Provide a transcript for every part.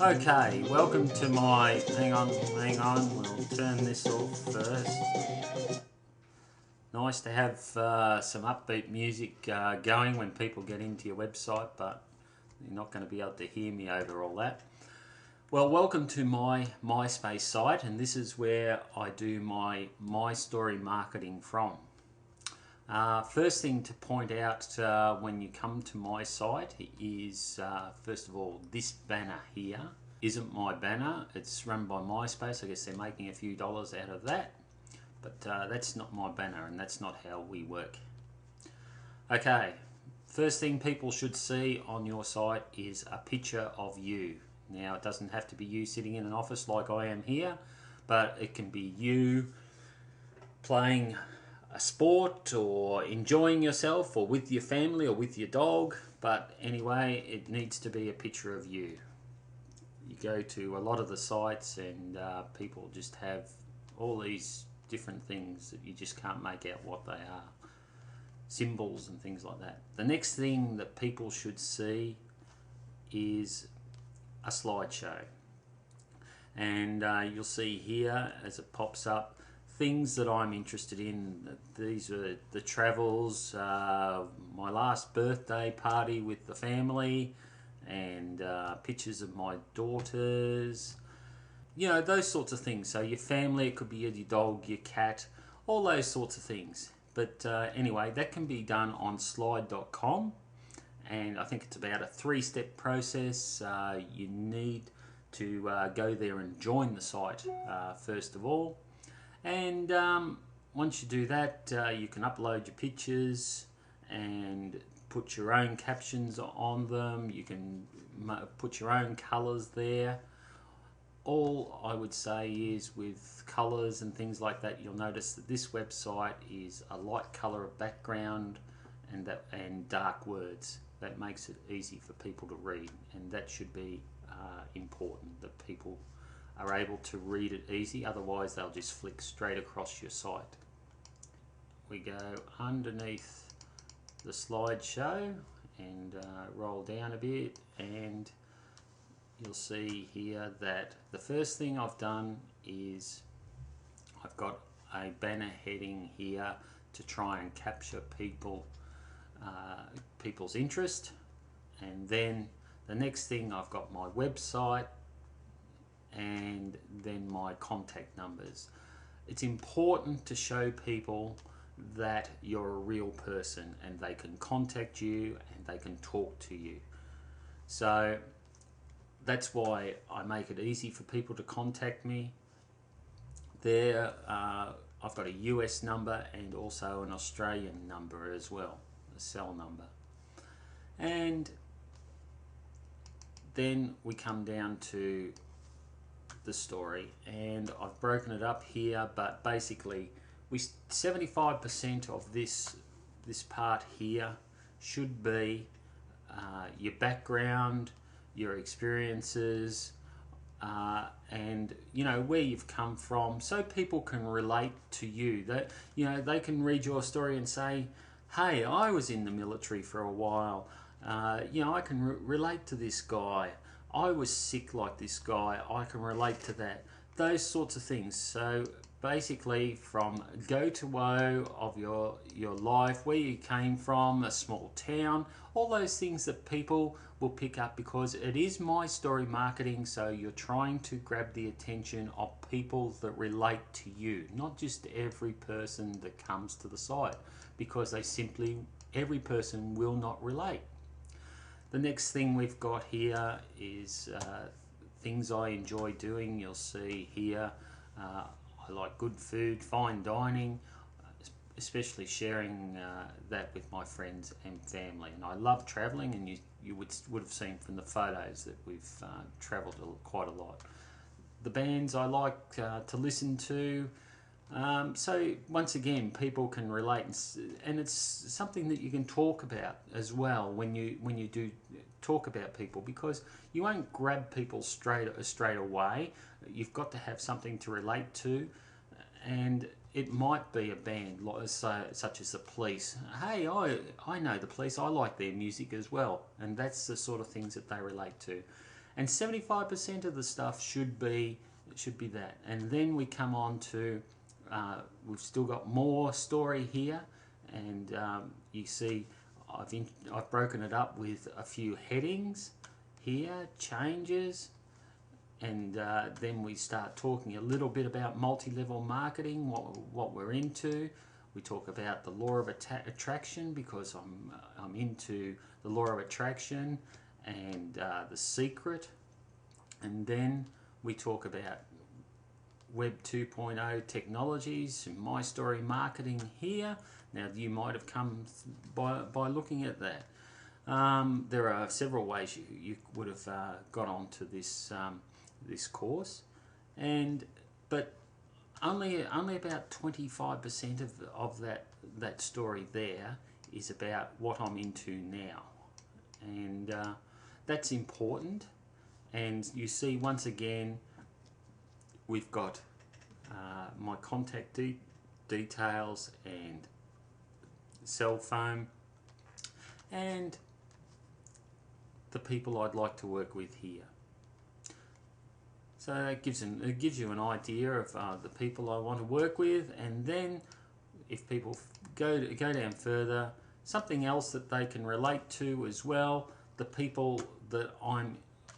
Okay, welcome to my, hang on, we'll turn this off first. Nice to have some upbeat music going when people get into your website, but you're not going to be able to hear me over all that. Well, welcome to my MySpace site, and this is where I do my story marketing from. First thing to point out when you come to my site is, first of all, this banner here isn't my banner. It's run by MySpace. I guess they're making a few dollars out of that. But that's not my banner, and that's not how we work. Okay, first thing people should see on your site is a picture of you. Now, it doesn't have to be you sitting in an office like I am here, but it can be you playing a sport or enjoying yourself or with your family or with your dog. But anyway, it needs to be a picture of you. You go to a lot of the sites and people just have all these different things that you just can't make out what they are. Symbols and things like that. The next thing that people should see is a slideshow. And you'll see here as it pops up things that I'm interested in. These are the travels, my last birthday party with the family, and pictures of my daughters. You know, those sorts of things. So your family, it could be your dog, your cat, all those sorts of things. But anyway, that can be done on slide.com, and I think it's about a 3-step process. You need to go there and join the site first of all. And once you do that, you can upload your pictures and put your own captions on them. You can put your own colours there. All I would say is with colours and things like that, you'll notice that this website is a light colour of background and dark words. That makes it easy for people to read, and that should be important, that people are able to read it easy. Otherwise they'll just flick straight across your site. We go underneath the slideshow and roll down a bit, and you'll see here that the first thing I've done is I've got a banner heading here to try and capture people's interest. And then the next thing, I've got my website and then my contact numbers. It's important to show people that you're a real person and they can contact you and they can talk to you. So that's why I make it easy for people to contact me. There, I've got a US number and also an Australian number as well, a cell number. And then we come down to the story, and I've broken it up here, but basically 75% of this part here should be your background, your experiences, and you know where you've come from, so people can relate to you. That they can read your story and say, hey, I was in the military for a while. I can relate to this guy. I was sick like this guy. I can relate to that. Those sorts of things. So basically, from go to woe of your life, where you came from, a small town, all those things that people will pick up, because it is my story marketing. So you're trying to grab the attention of people that relate to you, not just every person that comes to the site, because every person will not relate. The next thing we've got here is things I enjoy doing. You'll see here, I like good food, fine dining, especially sharing that with my friends and family. And I love travelling, and you would have seen from the photos that we've travelled quite a lot. The bands I like to listen to. So once again, people can relate, and it's something that you can talk about as well when you do talk about people, because you won't grab people straight away. You've got to have something to relate to, and it might be a band such as the Police. Hey, I know the Police. I like their music as well, and that's the sort of things that they relate to. and 75% of the stuff should be that. And then we come on to we've still got more story here, and you see I've broken it up with a few headings here, changes, and then we start talking a little bit about multi-level marketing, what we're into. We talk about the law of attraction, because I'm into the law of attraction, and the secret. And then we talk about Web 2.0 technologies, My Story marketing here. Now, you might have come by looking at that. There are several ways you would have got onto this this course, but only about 25% of that story there is about what I'm into now, and that's important. And you see, once again, we've got my contact details and cell phone, and the people I'd like to work with here. So it gives you an idea of the people I want to work with, and then if people go down further, something else that they can relate to as well, the people that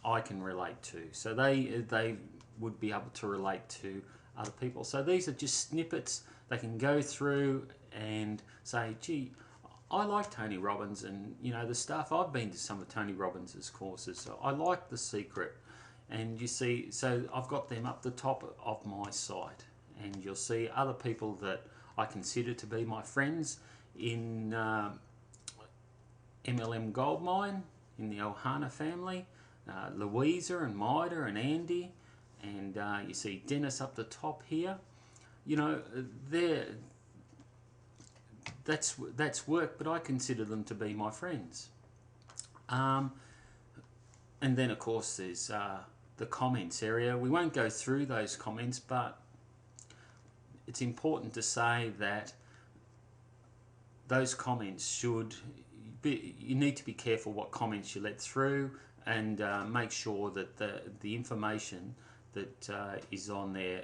I can relate to. So they would be able to relate to other people. So these are just snippets they can go through and say, gee, I like Tony Robbins, and the stuff. I've been to some of Tony Robbins' courses, so I like The Secret. And you see, so I've got them up the top of my site, and you'll see other people that I consider to be my friends in MLM Goldmine, in the Ohana family, Louisa and Maida and Andy, and you see Dennis up the top here. That's work, but I consider them to be my friends. And then, of course, there's the comments area. We won't go through those comments, but it's important to say that those comments should be, you need to be careful what comments you let through, and make sure that the information that is on there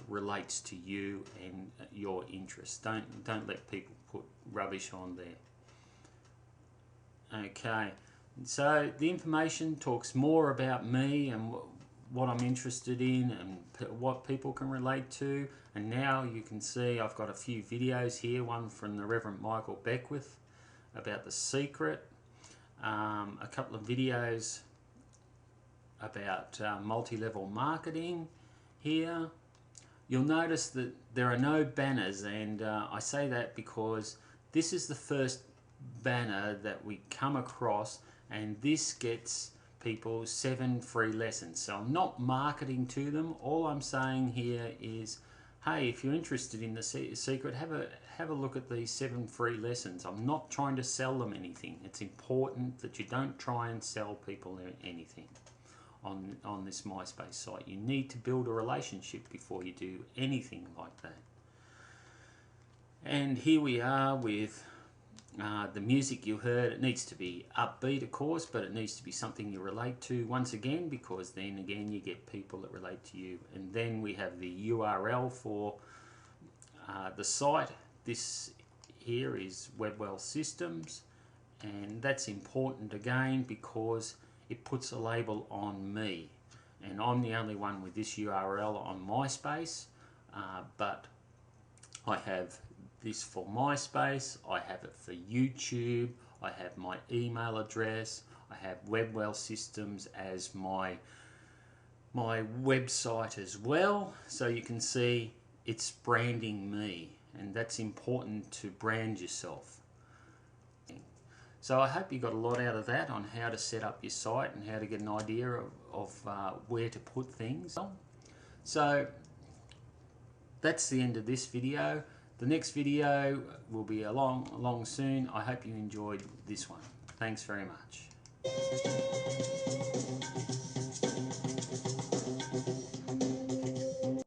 relates to you and your interests. Don't let people put rubbish on there. Okay, so the information talks more about me and what I'm interested in and what people can relate to. And now you can see I've got a few videos here, one from the Reverend Michael Beckwith about The Secret, a couple of videos about multi-level marketing here. You'll notice that there are no banners, and I say that because this is the first banner that we come across, and this gets people 7 free lessons. So I'm not marketing to them. All I'm saying here is, hey, if you're interested in The Secret, have a look at these 7 free lessons. I'm not trying to sell them anything. It's important that you don't try and sell people anything on this MySpace site. You need to build a relationship before you do anything like that. And here we are with the music you heard. It needs to be upbeat, of course, but it needs to be something you relate to once again, because then again you get people that relate to you. And then we have the URL for the site. This here is WebWell Systems, and that's important again because it puts a label on me, and I'm the only one with this URL on MySpace, but I have this for MySpace, I have it for YouTube, I have my email address, I have WebWell Systems as my website as well. So you can see it's branding me, and that's important to brand yourself. So I hope you got a lot out of that on how to set up your site and how to get an idea of where to put things. So that's the end of this video. The next video will be along soon. I hope you enjoyed this one. Thanks very much.